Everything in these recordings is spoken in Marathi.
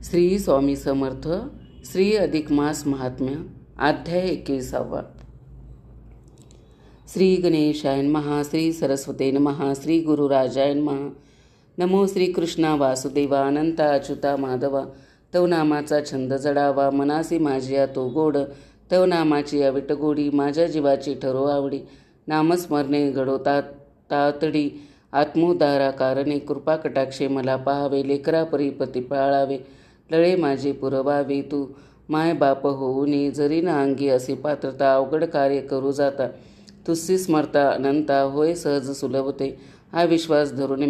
श्री स्वामी समर्थ. श्री अधिक मास महात्म्य. अध्याय 21. श्री गणेशाय नमः. श्री सरस्वते नमः. श्री गुरुराजाय नमः. नमो श्री कृष्णा वासुदेवा अनंता अच्युता माधवा. तव नामाचा छंद जडावा मनासी माझिया तो गोड. तव नामाची अविट गोडी माझ्या जीवाची ठरो आवडी. नामस्मरणे घडवता तातडी आत्मोद्धारा कारणे. कृपा कटाक्षे मला पाहावे लेकरा परी पती पाळावे. लळे माझे पुरवावे तू माय बाप होऊनी. जरी ना अंगी असे पात्रता अवघड कार्य करू जाता. तुझी स्मरता अनंता होय सहज सुलभते. हा विश्वास धरून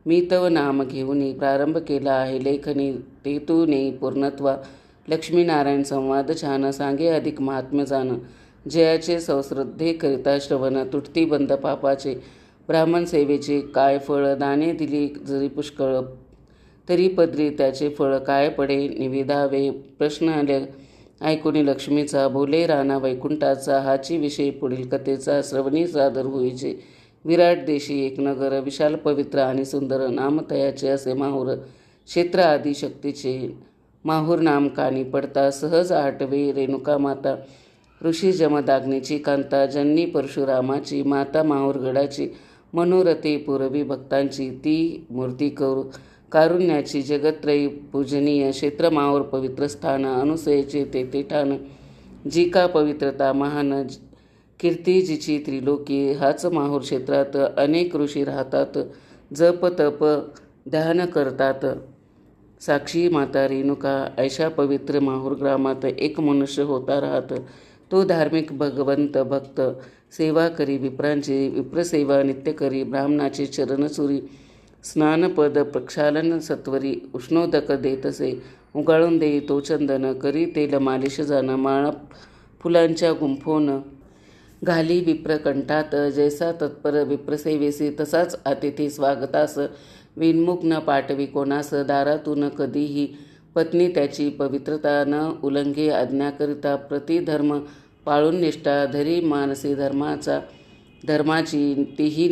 मी तव नाम घेऊनी प्रारंभ केला आहे लेखनी. ते तू नेई पूर्णत्वा. लक्ष्मीनारायण संवाद छान सांगे अधिक महात्म्य जाण. जयाचे संश्रद्धे करिता श्रवण तुटती बंद पापाचे. ब्राह्मण सेवेचे काय फळ दाने दिली जरी पुष्कळ. तरी पदरी त्याचे फळ काय पडे निवेदावे. प्रश्न ऐकून लक्ष्मीचा बोले राणा वैकुंठाचा. हाची विषय पुढील कथेचा श्रवणी सादर होईचे. विराट देशी एक नगर विशाल पवित्र आणि सुंदर. नाम तयाचे असे माहूर. क्षेत्र आदी शक्तीचे माहूर नाम कानी पडता. सहज आठवे रेणुका माता. ऋषी जमदाग्नीची कांता. जननी परशुरामाची माता माहूरगडाची. मनोरथे पूर्वी भक्तांची ती मूर्ती कारुण्याची. जगत्रयी पूजनीय क्षेत्र माहूर पवित्र स्थान. अनुसयेचे तेथे ठाण. जी का पवित्रता महान कीर्ती जिची त्रिलोकी. हाच माहूर क्षेत्रात अनेक ऋषी राहतात. जप तप ध्यान करतात. साक्षी माता रेणुका. ऐशा पवित्र माहूर ग्रामात एक मनुष्य होता राहत. तो धार्मिक भगवंत भक्त. सेवा करी विप्रांची. विप्रसेवा नित्य करी. ब्राह्मणाचे चरणचुरी. स्नानपद प्रक्षालन सत्वरी. उष्णोदक देतसे उगाळून देई तो चंदन. करी तेल मालिश जाण. माळा फुलांच्या गुंफोन घाली विप्रकंठात. जैसा तत्पर विप्रसेवेसी तसाच अतिथी स्वागतास. विनमुख न पाठवी कोणास. दारातून कधीही पत्नी त्याची पवित्रता न उल्लंघे. आज्ञाकरिता प्रतिधर्म पाळून निष्ठा धरी मानसी धर्माची. तीही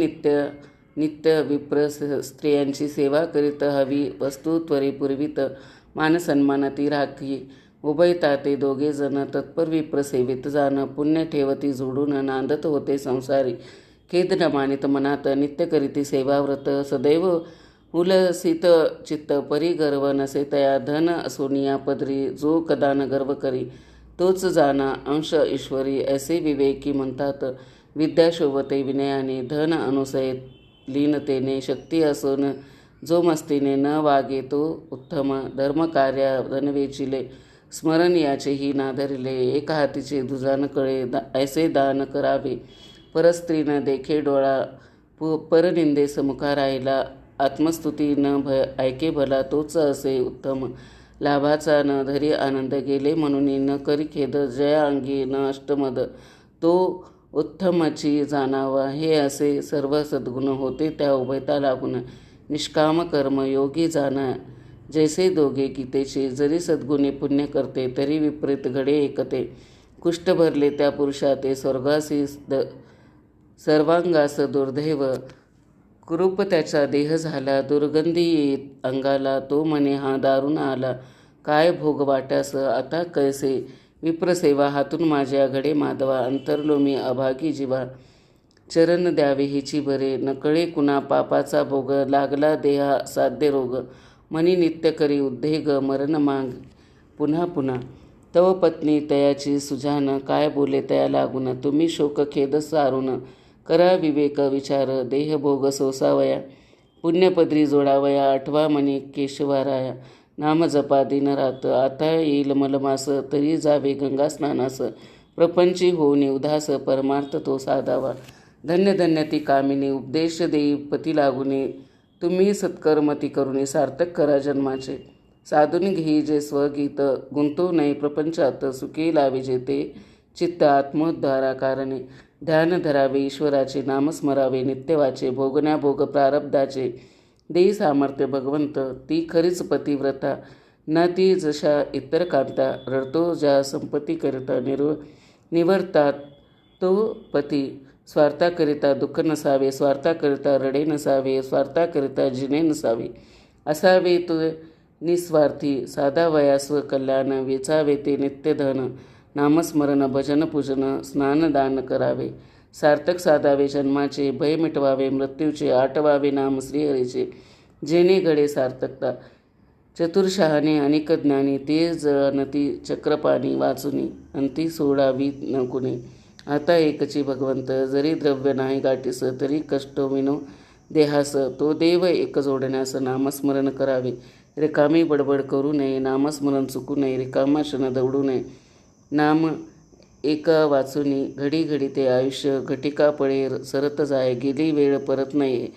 नित्य विप्र स्त्रियांची सेवा करीत. हवी वस्तू त्वरी पुरवित. मानसन्मान ती राखी. उभयता ते दोघे जण तत्पर विप्र सेवेत जाण. पुण्य ठेवती जोडून नांदत होते संसारी. खेद न मानित मनात नित्य करीती सेवाव्रत. सदैव उलसित चित्त परी गर्व नसे तया. धन असोनिया पदरी जो कदान गर्व करी. तोच जाना अंश ईश्वरी. ऐसे विवेकी म्हणतात. विद्या शोभते विनयाने. धन अनुसये लीनतेने. शक्ती असून जो मस्तीने न वागे तो उत्तम. धर्मकार्या धनवेचिले. स्मरण याचेही नाधरिले. एका हातीचे दुजान कळे ऐसे दान करावे. परस्त्रीनं देखे डोळा. परनिंदे समुखा राहिला. आत्मस्तुती न ऐके भला तोच असे उत्तम. लाभाचा न धरी आनंद गेले म्हणून न करी खेद. जया अंगी न अष्टमद तो उत्तमची जाणावा. हे असे सर्व सद्गुण होते त्या उभयता लागून. निष्काम कर्म योगी जाणा. जैसे दोघे गीतेचे. जरी सद्गुणी पुण्य करते तरी विपरीत घडे एकते. कुष्ठ भरले त्या पुरुषाते. स्वर्गासी सर्वांगास दुर्दैव. कुरूप त्याचा देह झाला. दुर्गंधी येत अंगाला. तो म्हणे हा दारुण आला. काय भोग वाट्यास आता कैसे. विप्रसेवा हातून माझ्या घडे माधवा. अंतरलो अभागी जीवा. चरण द्यावे हिची बरे. नकळे कुणा पापाचा भोग. लागला देहा साध्य रोग. मनी नित्य करी उद्वेग. मरण माग पुन्हा पुन्हा. तव पत्नी तयाची सुजान. काय बोले तया लागून. तुम्ही शोक खेद सारून. करा विवेक विचार. देह भोग सोसावया. पुण्यपदरी जोडावया. आठवा मनी केशवाराया. नाम जपा दिनरात. आता येईल मलमास. तरी जावे गंगा स्नानास. प्रपंची होऊन उदास. परमार्थ तो साधावा. धन्य धन्य ती कामिनी. उपदेश देई पती लागुनी. तुम्ही सत्कर्मती करुणी. सार्थक करा जन्माचे. साधून घेई जे स्वगीत. गुंतू नये प्रपंचात. सुखी लावे जेते चित्त आत्मोद्धारा कारणे. ध्यान धरावे ईश्वराचे. नाम स्मरावे नित्यवाचे. भोगण्या भोग प्रारब्धाचे. देई सामर्थ्य भगवंत. ती खरीच पतिव्रता. ना ती जशा इतर कांता. रडतो ज्या संपत्ती करिता. निवर्तात तो पती. स्वार्थाकरिता दुःख नसावे. स्वार्थाकरिता रडे नसावे. स्वार्थाकरिता जिणे नसावे. असावे तो निस्वार्थी साधावया स्वकल्याण वेचावे ते नित्यधन नामस्मरण भजन पूजन स्नानदान करावे. सार्थक साधावे जन्माचे भय मिटवावे मृत्यूचे आटवावे नाम श्रीहरीचे जेणे घडे सार्थकता. चतुर्शहाने अनेक ज्ञानी ते जळनती चक्रपाणी वाचुनी अंती सोडावी न कुणी. आता एकची भगवंत जरी द्रव्य नाही गाठीस तरी कष्ट विनो देहास. तो देव एक जोडण्यास नामस्मरण करावे. रिकामी बडबड करू नये नामस्मरण चुकू नये. रिकामा क्षण दौडू नये. नाम एक वाचुनी घडी घडी ते आयुष्य घटिका पळे सरत जाय गेली वेळ परत नये.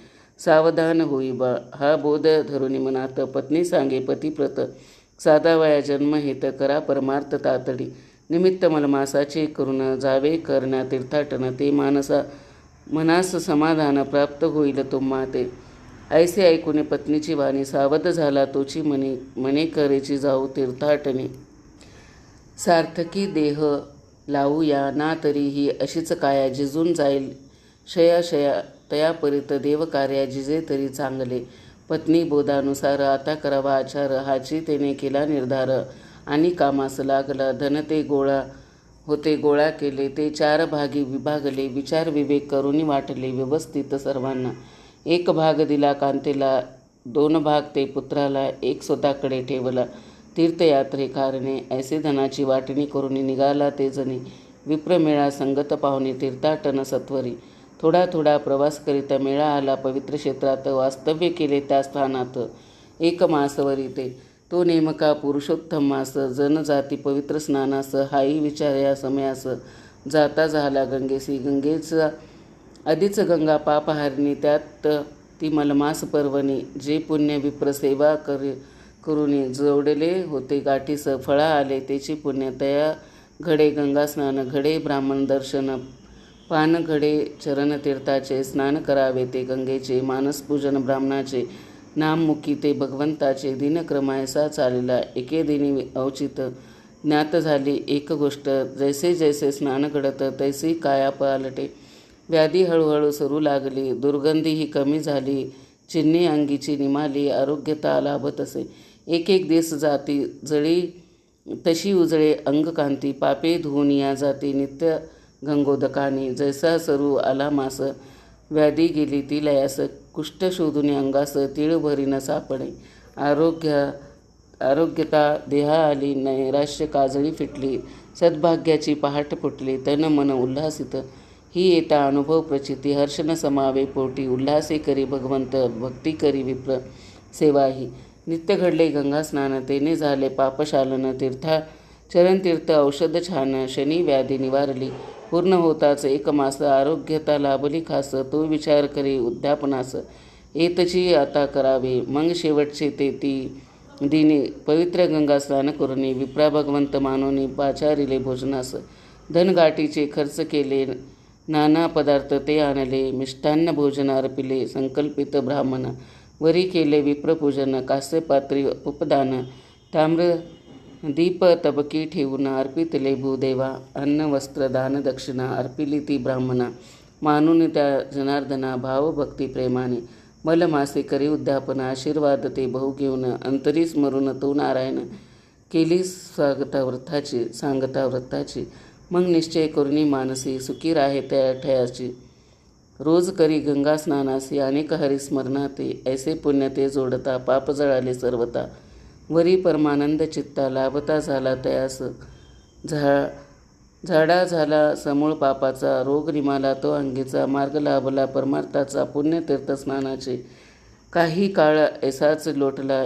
सावधान होई बा हा बोध धरुनी मनात पत्नी सांगे पतिप्रत साधावया जन्म हेत करा परमार्थ तातडी. निमित्त मलमासाचे करून जावे करण्या तीर्थाटन ते मनास समाधान प्राप्त होईल तुम्हा ते. ऐसे ऐकून पत्नीची वाणी सावध झाला तोची मने करेची जाऊ तीर्थाटने. सार्थकी देह लावूया ना तरी ही अशीच काया जिजून जाईल शया तयापरित देवकार्या जिजे तरी चांगले. पत्नी बोधानुसार आता करावा आचार हाची तेने केला निर्धार. आणि कामास लागला धन ते गोळा केले ते 4 भागी विभागले. विचार विवेक करून वाटले व्यवस्थित सर्वांना. 1 भाग दिला कांतेला 2 भाग ते पुत्राला 1 स्वतःकडे ठेवला. तीर्थयात्रे कारणे ऐसे धनाची वाटणी करून निघाला ते जणी. विप्रमेळा संगत पाहुणे तीर्थाटन सत्वरी. थोडा थोडा प्रवास करीत मेळा आला पवित्र क्षेत्रात. वास्तव्य केले त्या स्थानात 1 मासवरी ते. तो नेमका पुरुषोत्तम मास. जनजाती पवित्र स्नानास हाही विचार या समयास. जाता झाला गंगेसी गंगेचा आधीच गंगा पापहारिणी त्यात ती मलमास पर्वणी. जे पुण्य विप्र सेवा करुणी जोडले होते गाठीस फळा आले तेची पुण्य. तया घडे गंगा स्नान घडे ब्राह्मण दर्शन पान घडे चरणतीर्थाचे. स्नान करावे ते गंगेचे मानसपूजन ब्राह्मणाचे. नाममुखी ते भगवंताचे. दिनक्रम ऐसा चालला एके दिनी अवचित ज्ञात झाली एक गोष्ट. जैसे जैसे स्नान घडत तैसी काया पालटे. व्याधी हळूहळू सरू लागली. दुर्गंधी ही कमी झाली. चिन्हे अंगीची निमाली. आरोग्यता लाभत असे. एक दिस जाती जळी तशी उजळे अंगकांती. पापे धुवून या जाती नित्य गंगोदकानी. जैसा सरू आला मास व्याधी गेली ती लयास. कुष्ठ शोधून अंगास तिळभरी न सापडे. आरोग्यता देहा आली. नैराश्य काजळी फिटली. सद्भाग्याची पहाट फुटली. तन मन उल्हासित ही येता अनुभव प्रचिती. हर्षण समावे पोटी. उल्हासे करी भगवंत भक्ती करी विप्र सेवाही. नित्य घडले गंगा स्नान तेने झाले पापशालन. चरणतीर्थ औषध छान शनी व्याधी निवारली. पूर्ण होताच 1 मास आरोग्यता लाभली खास. तो विचार करी उद्यापनास येतची आता करावे. मग शेवटचे ते ती दिनी पवित्र गंगा स्नान करुनी. विप्रा भगवंत मानोनी पाचारिले भोजनास. धनगाठीचे खर्च केले नाना पदार्थ ते आणले. मिष्टान्न भोजन अर्पिले संकल्पित ब्राह्मण. वरी केले विप्रपूजन कास्यपात्री उपदान. ताम्र दीप तबकी ठेवून अर्पितले भूदेवा. अन्न वस्त्र दान दक्षिणा अर्पिली ती ब्राह्मणा. मानून त्या जनार्दना भावभक्ती प्रेमाने. मलमासे करी उद्यापन आशीर्वाद ते बहु घेऊन. अंतरी स्मरून तो नारायण केली सांगता व्रताची. मग निश्चय करुणी मानसी सुखी राहे त्या ठयाची. रोज करी गंगा स्नानासी अनेक हरिस्मरणाते. ऐसे पुण्य ते जोडता पाप जळाले सर्वता. वरी परमानंद चित्ता लाभता झाला तयास. झाडा झाला समूळ पापाचा. रोग निमाला तो अंगीचा. मार्ग लाभला परमार्थाचा. पुण्यतीर्थ स्नानाचे. काही काळ ऐसाच लोटला.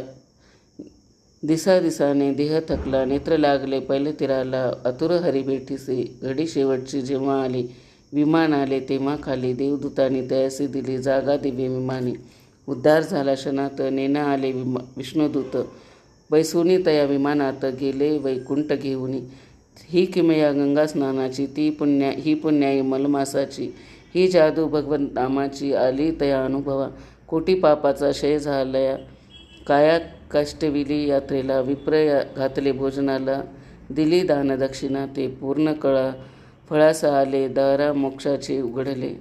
दिसाने देह थकला. नेत्र लागले पहिले तीराला. आतुर हरिभेटीसे घडी शेवटची जेव्हा आली. विमान आले तेव्हा खाली. देवदूतांनी तयासी दिली जागा दिव्य विमानी. उद्धार झाला क्षणात. नेना आले विष्णुदूत. बैसुनी तया विमानात गेले वैकुंठ घेऊनी. ही किमया गंगा स्नानाची. ही पुण्याई मलमासाची. ही जादू भगवंत नामाची. आली तया अनुभवा. कोटी पापाचा क्षय झालया. काया काष्टविली यात्रेला. विप्र घातले भोजनाला. दिली दान दक्षिणा ते पूर्ण कळा. फळास आले दारा मोक्षाचे उघडले.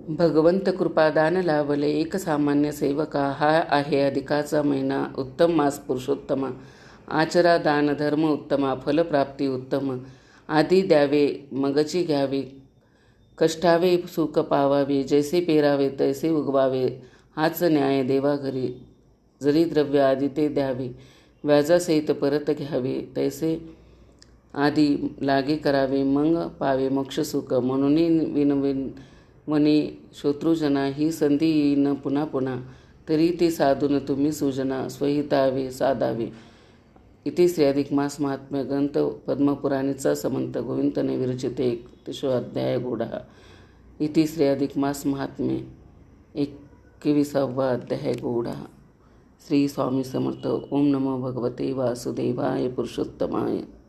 भगवंत कृपादान लाभले एक सामान्य सेवका. हा आहे अधिकाचा महिना, उत्तम मास पुरुषोत्तमा. आचरा दान धर्म उत्तमा, फलप्राप्ती उत्तम. आधी द्यावे मगची घ्यावे, कष्टावे सुख पावावे. जैसे पेरावे तैसे उगवावे, हाच न्याय देवा घरी. जरी द्रव्य आधी ते द्यावे, व्याजासहित परत घ्यावे. तैसे आधी लागे करावे, मग पावे मोक्षसुख. म्हणून विनवणी शत्रुजना, ही संधी येईन पुन्हा पुन्हा. तरी ते साधून तुम्ही सुजना, स्वहितावे साधावे. इथे श्री अधिक मास महात्म्य ग्रंथ पद्मपुराणीचा समंत गोविंदने विरचिते 31 अध्याय गूढा. इथे श्री अधिक मास महात्म्य 21 अध्याय गूढा. श्री स्वामी समर्थ. ओम नमो भगवते वासुदेवाय पुरुषोत्तमाय.